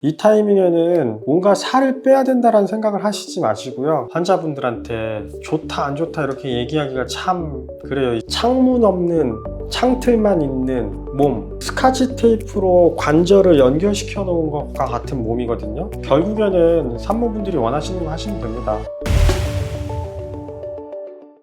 이 타이밍에는 뭔가 살을 빼야 된다는 생각을 하시지 마시고요. 환자분들한테 좋다 안 좋다 이렇게 얘기하기가 참 그래요. 창문 없는 창틀만 있는 몸, 스카치 테이프로 관절을 연결시켜 놓은 것과 같은 몸이거든요. 결국에는 산모분들이 원하시는 거 하시면 됩니다.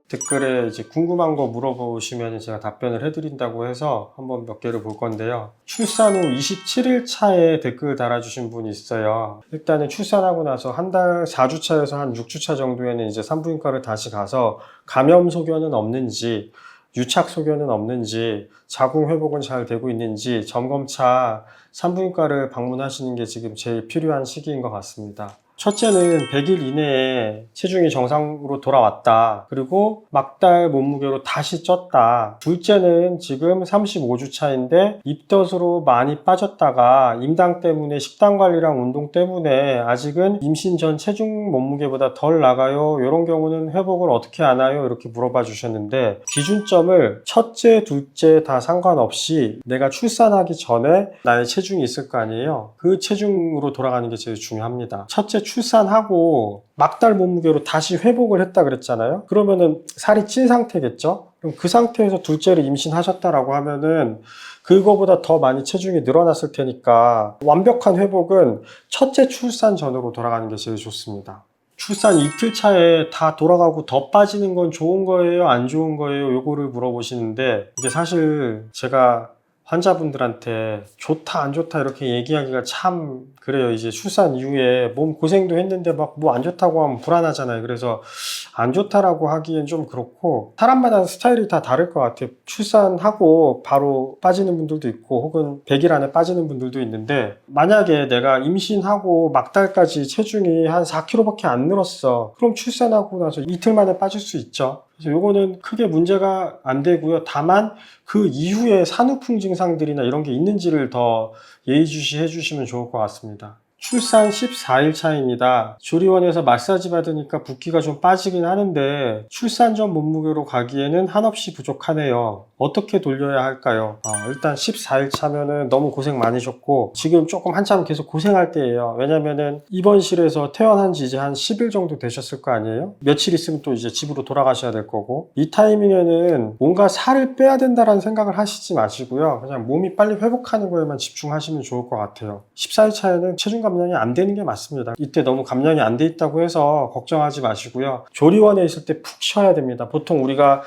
댓글에 이제 궁금한 거 물어보시면 제가 답변을 해드린다고 해서 한번 몇 개를 볼 건데요. 출산 후 27일 차에 댓글 달아주신 분이 있어요. 일단은 출산하고 나서 한 달 4주차에서 한 6주차 정도에는 이제 산부인과를 다시 가서 감염 소견은 없는지, 유착 소견은 없는지, 자궁 회복은 잘 되고 있는지 점검차 산부인과를 방문하시는 게 지금 제일 필요한 시기인 것 같습니다. 첫째는 100일 이내에 체중이 정상으로 돌아왔다. 그리고 막달 몸무게로 다시 쪘다. 둘째는 지금 35주 차인데 입덧으로 많이 빠졌다가 임당 때문에 식단 관리랑 운동 때문에 아직은 임신 전 체중 몸무게보다 덜 나가요. 이런 경우는 회복을 어떻게 하나요? 이렇게 물어봐 주셨는데 기준점을 첫째, 둘째 다 상관없이 내가 출산하기 전에 나의 체중이 있을 거 아니에요. 그 체중으로 돌아가는 게 제일 중요합니다. 첫째 출산하고 막달 몸무게로 다시 회복을 했다 그랬잖아요. 그러면은 살이 찐 상태겠죠. 그럼 그 상태에서 둘째를 임신하셨다라고 하면은 그거보다 더 많이 체중이 늘어났을 테니까 완벽한 회복은 첫째 출산 전으로 돌아가는 게 제일 좋습니다. 출산 이틀 차에 다 돌아가고 더 빠지는 건 좋은 거예요? 안 좋은 거예요? 요거를 물어보시는데 이게 사실 제가 환자분들한테 좋다 안 좋다 이렇게 얘기하기가 참 그래요. 이제 출산 이후에 몸 고생도 했는데 막 뭐 안 좋다고 하면 불안하잖아요. 그래서 안 좋다라고 하기엔 좀 그렇고 사람마다 스타일이 다 다를 것 같아요. 출산하고 바로 빠지는 분들도 있고 혹은 100일 안에 빠지는 분들도 있는데 만약에 내가 임신하고 막달까지 체중이 한 4kg밖에 안 늘었어. 그럼 출산하고 나서 이틀 만에 빠질 수 있죠. 그래서 요거는 크게 문제가 안 되고요. 다만 그 이후에 산후풍 증상들이나 이런 게 있는지를 더 예의주시해 주시면 좋을 것 같습니다. 출산 14일 차입니다. 조리원에서 마사지 받으니까 붓기가 좀 빠지긴 하는데 출산 전 몸무게로 가기에는 한없이 부족하네요. 어떻게 돌려야 할까요? 일단 14일 차면은 너무 고생 많으셨고 지금 조금 한참 계속 고생할 때예요. 왜냐면은 입원실에서 퇴원한 지 이제 한 10일 정도 되셨을 거 아니에요? 며칠 있으면 또 이제 집으로 돌아가셔야 될 거고 이 타이밍에는 뭔가 살을 빼야 된다는 생각을 하시지 마시고요. 그냥 몸이 빨리 회복하는 거에만 집중하시면 좋을 것 같아요. 14일 차에는 체중 감량이 안 되는 게 맞습니다. 이때 너무 감량이 안 돼 있다고 해서 걱정하지 마시고요. 조리원에 있을 때 푹 쉬어야 됩니다. 보통 우리가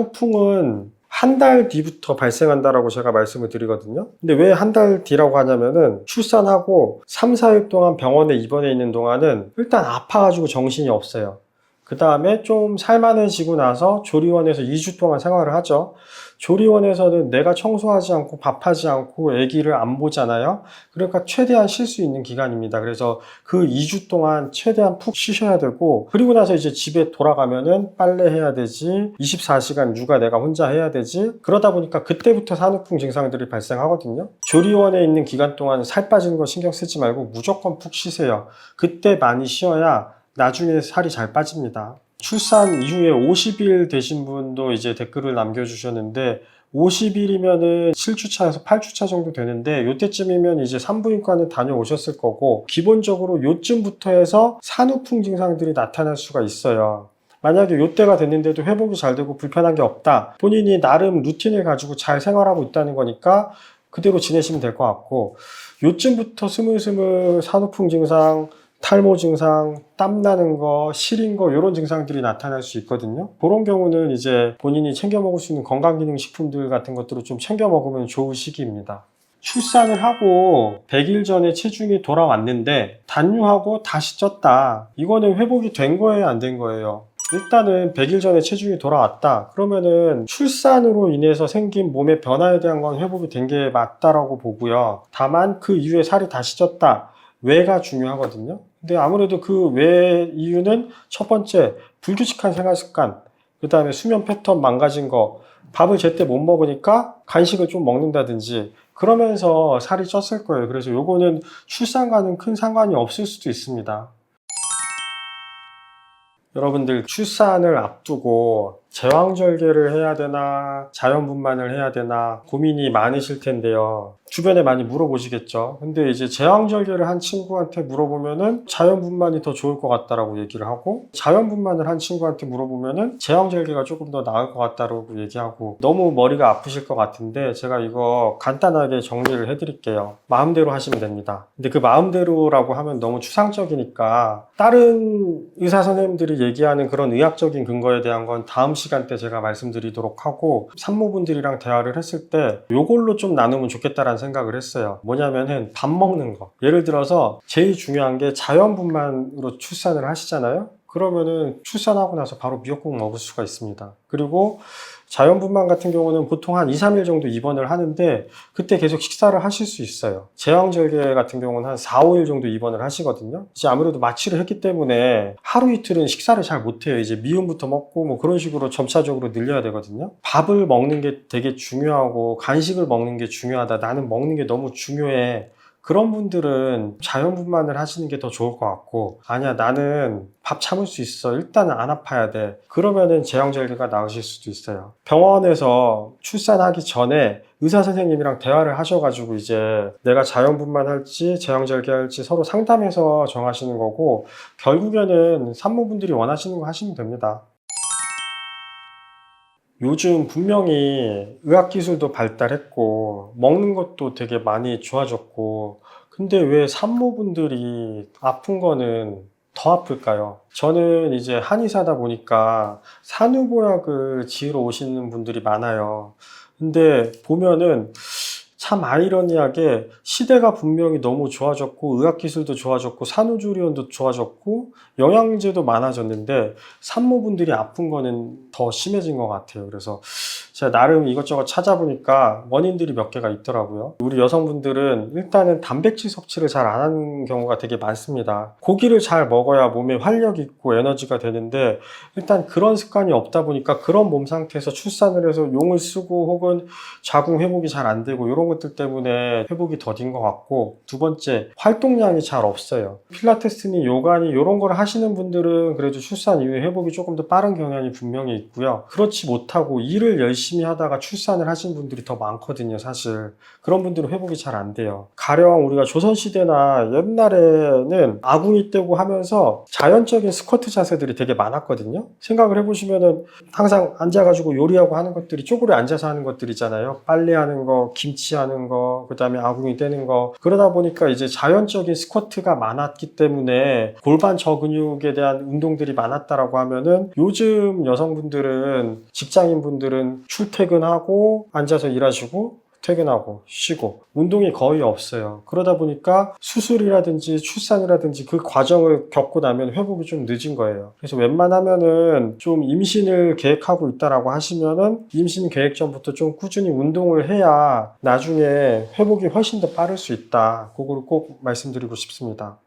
산후풍은 한 달 뒤부터 발생한다라고 제가 말씀을 드리거든요. 근데 왜 한 달 뒤라고 하냐면은 출산하고 3, 4일 동안 병원에 입원해 있는 동안은 일단 아파가지고 정신이 없어요. 그 다음에 좀 살만해지고 나서 조리원에서 2주 동안 생활을 하죠. 조리원에서는 내가 청소하지 않고 밥하지 않고 아기를 안 보잖아요. 그러니까 최대한 쉴 수 있는 기간입니다. 그래서 그 2주 동안 최대한 푹 쉬셔야 되고 그리고 나서 이제 집에 돌아가면은 빨래 해야 되지 24시간 육아 내가 혼자 해야 되지 그러다 보니까 그때부터 산후풍 증상들이 발생하거든요. 조리원에 있는 기간 동안 살 빠지는 거 신경 쓰지 말고 무조건 푹 쉬세요. 그때 많이 쉬어야 나중에 살이 잘 빠집니다. 출산 이후에 50일 되신 분도 이제 댓글을 남겨주셨는데 50일이면은 7주차에서 8주차 정도 되는데 요때쯤이면 이제 산부인과는 다녀오셨을 거고 기본적으로 요쯤부터 해서 산후풍 증상들이 나타날 수가 있어요. 만약에 요때가 됐는데도 회복이 잘 되고 불편한 게 없다. 본인이 나름 루틴을 가지고 잘 생활하고 있다는 거니까 그대로 지내시면 될 것 같고 요쯤부터 스물스물 산후풍 증상 탈모 증상, 땀나는 거, 시린 거 이런 증상들이 나타날 수 있거든요. 그런 경우는 이제 본인이 챙겨 먹을 수 있는 건강기능식품들 같은 것들을 좀 챙겨 먹으면 좋은 시기입니다. 출산을 하고 100일 전에 체중이 돌아왔는데 단유하고 다시 쪘다. 이거는 회복이 된 거예요, 안 된 거예요? 일단은 100일 전에 체중이 돌아왔다. 그러면은 출산으로 인해서 생긴 몸의 변화에 대한 건 회복이 된 게 맞다라고 보고요. 다만 그 이후에 살이 다시 쪘다. 왜가 중요하거든요. 근데 아무래도 그 왜 이유는 첫 번째 불규칙한 생활 습관, 그 다음에 수면 패턴 망가진 거, 밥을 제때 못 먹으니까 간식을 좀 먹는다든지 그러면서 살이 쪘을 거예요. 그래서 요거는 출산과는 큰 상관이 없을 수도 있습니다. 여러분들 출산을 앞두고 제왕절개를 해야 되나 자연분만을 해야 되나 고민이 많으실 텐데요. 주변에 많이 물어보시겠죠. 근데 이제 제왕절개를 한 친구한테 물어보면은 자연분만이 더 좋을 것 같다라고 얘기를 하고, 자연분만을 한 친구한테 물어보면은 제왕절개가 조금 더 나을 것 같다라고 얘기하고, 너무 머리가 아프실 것 같은데 제가 이거 간단하게 정리를 해드릴게요. 마음대로 하시면 됩니다. 근데 그 마음대로라고 하면 너무 추상적이니까 다른 의사 선생님들이 얘기하는 그런 의학적인 근거에 대한 건 다음 시간 때 제가 말씀드리도록 하고, 산모분들이랑 대화를 했을 때 이걸로 좀 나누면 좋겠다라는 생각을 했어요. 뭐냐면은 밥 먹는 거. 예를 들어서 제일 중요한 게 자연분만으로 출산을 하시잖아요. 그러면은 출산하고 나서 바로 미역국 먹을 수가 있습니다. 그리고 자연분만 같은 경우는 보통 한 2, 3일 정도 입원을 하는데 그때 계속 식사를 하실 수 있어요. 제왕절개 같은 경우는 한 4, 5일 정도 입원을 하시거든요. 이제 아무래도 마취를 했기 때문에 하루 이틀은 식사를 잘 못해요. 이제 미음부터 먹고 뭐 그런 식으로 점차적으로 늘려야 되거든요. 밥을 먹는 게 되게 중요하고 간식을 먹는 게 중요하다. 나는 먹는 게 너무 중요해. 그런 분들은 자연분만을 하시는 게 더 좋을 것 같고, 아니야 나는 밥 참을 수 있어, 일단은 안 아파야 돼, 그러면은 제왕절개가 나으실 수도 있어요. 병원에서 출산하기 전에 의사 선생님이랑 대화를 하셔가지고 이제 내가 자연분만 할지 제왕절개 할지 서로 상담해서 정하시는 거고, 결국에는 산모분들이 원하시는 거 하시면 됩니다. 요즘 분명히 의학기술도 발달했고 먹는 것도 되게 많이 좋아졌고, 근데 왜 산모분들이 아픈 거는 더 아플까요? 저는 이제 한의사다 보니까 산후보약을 지으러 오시는 분들이 많아요. 근데 보면은 참 아이러니하게 시대가 분명히 너무 좋아졌고 의학기술도 좋아졌고 산후조리원도 좋아졌고 영양제도 많아졌는데 산모분들이 아픈 거는 더 심해진 것 같아요. 그래서 제가 나름 이것저것 찾아보니까 원인들이 몇 개가 있더라고요. 우리 여성분들은 일단은 단백질 섭취를 잘 안 하는 경우가 되게 많습니다. 고기를 잘 먹어야 몸에 활력이 있고 에너지가 되는데 일단 그런 습관이 없다 보니까 그런 몸 상태에서 출산을 해서 용을 쓰고 혹은 자궁 회복이 잘 안 되고 이런 것들 때문에 회복이 더딘 것 같고, 두 번째 활동량이 잘 없어요. 필라테스니 요가니 이런 걸 하시는 분들은 그래도 출산 이후에 회복이 조금 더 빠른 경향이 분명히 있고요. 그렇지 못하고 일을 열심히 하다가 출산을 하신 분들이 더 많거든요. 사실 그런 분들은 회복이 잘 안 돼요. 가령 우리가 조선시대나 옛날에는 아궁이 떼고 하면서 자연적인 스쿼트 자세들이 되게 많았거든요. 생각을 해보시면은 항상 앉아가지고 요리하고 하는 것들이 쪼그려 앉아서 하는 것들이잖아요. 빨래하는 거, 김치하는 거, 그 다음에 아궁이 떼는 거. 그러다 보니까 이제 자연적인 스쿼트가 많았기 때문에 골반 저근육에 대한 운동들이 많았다라고 하면은, 요즘 여성분들은 직장인분들은 출퇴근하고 앉아서 일하시고 퇴근하고 쉬고 운동이 거의 없어요. 그러다 보니까 수술이라든지 출산이라든지 그 과정을 겪고 나면 회복이 좀 늦은 거예요. 그래서 웬만하면은 좀 임신을 계획하고 있다라고 하시면은 임신 계획 전부터 좀 꾸준히 운동을 해야 나중에 회복이 훨씬 더 빠를 수 있다. 그거를 꼭 말씀드리고 싶습니다.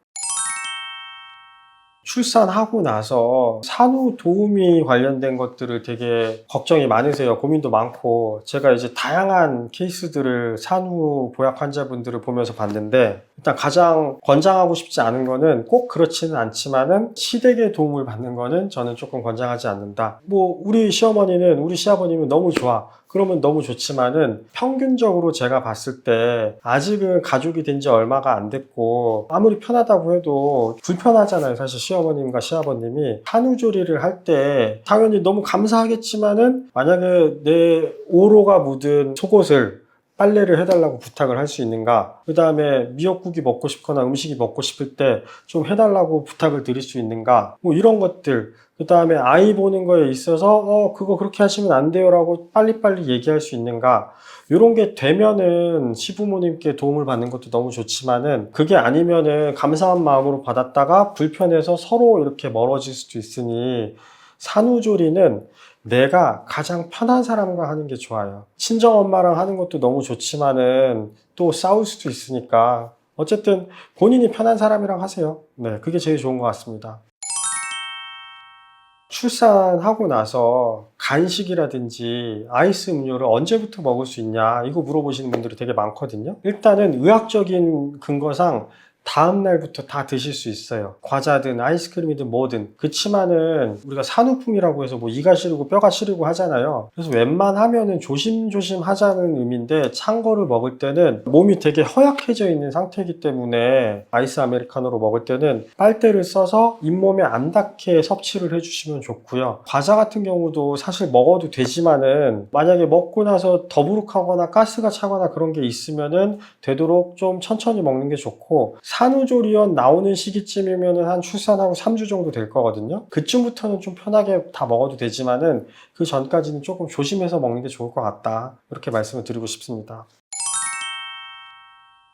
출산하고 나서 산후 도우미 관련된 것들을 되게 걱정이 많으세요. 고민도 많고, 제가 이제 다양한 케이스들을 산후 보약 환자분들을 보면서 봤는데, 일단 가장 권장하고 싶지 않은 거는 꼭 그렇지는 않지만은 시댁의 도움을 받는 거는 저는 조금 권장하지 않는다. 뭐 우리 시어머니는, 우리 시아버님은 너무 좋아, 그러면 너무 좋지만은 평균적으로 제가 봤을 때 아직은 가족이 된 지 얼마가 안 됐고 아무리 편하다고 해도 불편하잖아요. 사실 시어머님과 시아버님이 산후조리를 할 때 당연히 너무 감사하겠지만은 만약에 내 오로가 묻은 속옷을 빨래를 해달라고 부탁을 할 수 있는가, 그 다음에 미역국이 먹고 싶거나 음식이 먹고 싶을 때 좀 해달라고 부탁을 드릴 수 있는가, 뭐 이런 것들, 그 다음에 아이 보는 거에 있어서 그거 그렇게 하시면 안 돼요 라고 빨리빨리 얘기할 수 있는가, 이런 게 되면은 시부모님께 도움을 받는 것도 너무 좋지만은, 그게 아니면은 감사한 마음으로 받았다가 불편해서 서로 이렇게 멀어질 수도 있으니 산후조리는 내가 가장 편한 사람과 하는 게 좋아요. 친정엄마랑 하는 것도 너무 좋지만은 또 싸울 수도 있으니까 어쨌든 본인이 편한 사람이랑 하세요. 네, 그게 제일 좋은 것 같습니다. 출산하고 나서 간식이라든지 아이스 음료를 언제부터 먹을 수 있냐, 이거 물어보시는 분들이 되게 많거든요. 일단은 의학적인 근거상 다음 날부터 다 드실 수 있어요. 과자든 아이스크림이든 뭐든. 그치만은 우리가 산후풍이라고 해서 뭐 이가 시리고 뼈가 시리고 하잖아요. 그래서 웬만하면은 조심조심 하자는 의미인데, 찬 거를 먹을 때는 몸이 되게 허약해져 있는 상태이기 때문에 아이스 아메리카노로 먹을 때는 빨대를 써서 잇몸에 안 닿게 섭취를 해주시면 좋고요. 과자 같은 경우도 사실 먹어도 되지만은 만약에 먹고 나서 더부룩하거나 가스가 차거나 그런 게 있으면은 되도록 좀 천천히 먹는 게 좋고, 산후조리원 나오는 시기쯤이면은 한 출산하고 3주 정도 될 거거든요. 그쯤부터는 좀 편하게 다 먹어도 되지만은 그 전까지는 조금 조심해서 먹는 게 좋을 것 같다, 이렇게 말씀을 드리고 싶습니다.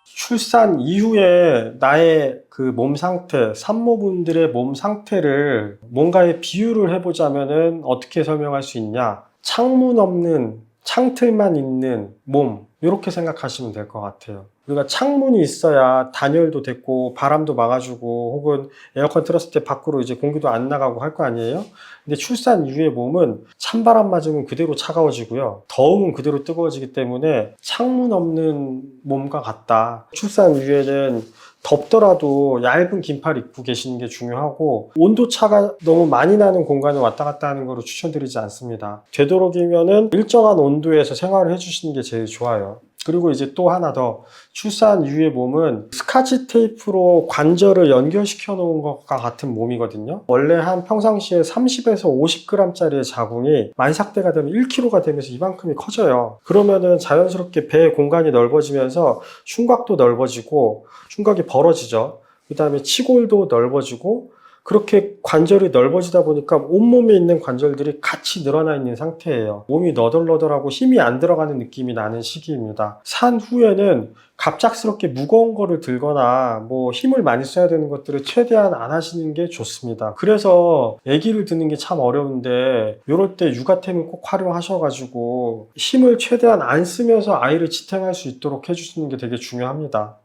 출산 이후에 나의 그 몸 상태, 산모분들의 몸 상태를 뭔가에 비유를 해보자면은 어떻게 설명할 수 있냐? 창문 없는, 창틀만 있는 몸, 이렇게 생각하시면 될 것 같아요. 우리가 창문이 있어야 단열도 됐고 바람도 막아주고 혹은 에어컨 틀었을 때 밖으로 이제 공기도 안 나가고 할 거 아니에요? 근데 출산 이후의 몸은 찬바람 맞으면 그대로 차가워지고요. 더우면 그대로 뜨거워지기 때문에 창문 없는 몸과 같다. 출산 이후에는 덥더라도 얇은 긴팔 입고 계시는 게 중요하고, 온도차가 너무 많이 나는 공간을 왔다 갔다 하는 거를 추천드리지 않습니다. 되도록이면은 일정한 온도에서 생활을 해주시는 게 제일 좋아요. 그리고 이제 또 하나 더, 출산 이후의 몸은 스카치 테이프로 관절을 연결시켜 놓은 것과 같은 몸이거든요. 원래 한 평상시에 30에서 50g짜리의 자궁이 만삭대가 되면 1kg가 되면서 이만큼이 커져요. 그러면은 자연스럽게 배의 공간이 넓어지면서 흉곽도 넓어지고 흉곽이 벌어지죠. 그 다음에 치골도 넓어지고, 그렇게 관절이 넓어지다 보니까 온몸에 있는 관절들이 같이 늘어나 있는 상태예요. 몸이 너덜너덜하고 힘이 안 들어가는 느낌이 나는 시기입니다. 산 후에는 갑작스럽게 무거운 거를 들거나 뭐 힘을 많이 써야 되는 것들을 최대한 안 하시는 게 좋습니다. 그래서 아기를 드는 게 참 어려운데, 이럴 때 육아템을 꼭 활용하셔가지고 힘을 최대한 안 쓰면서 아이를 지탱할 수 있도록 해주시는 게 되게 중요합니다.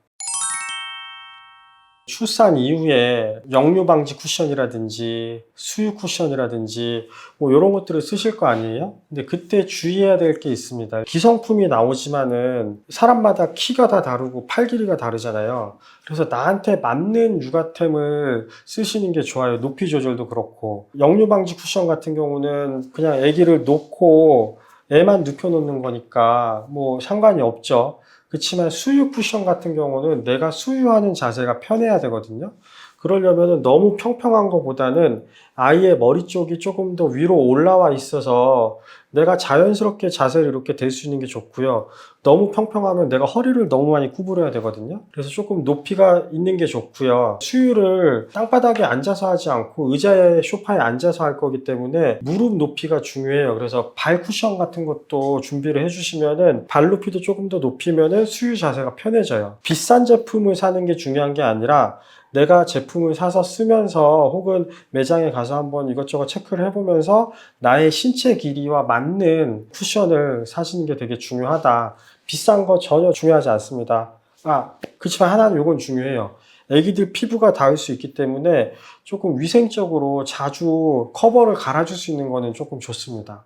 출산 이후에 역류 방지 쿠션이라든지 수유 쿠션이라든지 뭐 이런 것들을 쓰실 거 아니에요? 근데 그때 주의해야 될 게 있습니다. 기성품이 나오지만은 사람마다 키가 다 다르고 팔 길이가 다르잖아요. 그래서 나한테 맞는 육아템을 쓰시는 게 좋아요. 높이 조절도 그렇고. 역류 방지 쿠션 같은 경우는 그냥 아기를 놓고 애만 눕혀놓는 거니까 뭐 상관이 없죠. 그렇지만 수유 쿠션 같은 경우는 내가 수유하는 자세가 편해야 되거든요. 그러려면 너무 평평한 것보다는 아이의 머리 쪽이 조금 더 위로 올라와 있어서 내가 자연스럽게 자세를 이렇게 댈 수 있는 게 좋고요. 너무 평평하면 내가 허리를 너무 많이 구부려야 되거든요. 그래서 조금 높이가 있는 게 좋고요. 수유를 땅바닥에 앉아서 하지 않고 의자에 소파에 앉아서 할 거기 때문에 무릎 높이가 중요해요. 그래서 발 쿠션 같은 것도 준비를 해주시면은 발 높이도 조금 더 높이면은 수유 자세가 편해져요. 비싼 제품을 사는 게 중요한 게 아니라 내가 제품을 사서 쓰면서 혹은 매장에 가서 한번 이것저것 체크를 해보면서 나의 신체 길이와 맞는 쿠션을 사시는 게 되게 중요하다. 비싼 거 전혀 중요하지 않습니다. 그렇지만 하나는 이건 중요해요. 애기들 피부가 닿을 수 있기 때문에 조금 위생적으로 자주 커버를 갈아줄 수 있는 거는 조금 좋습니다.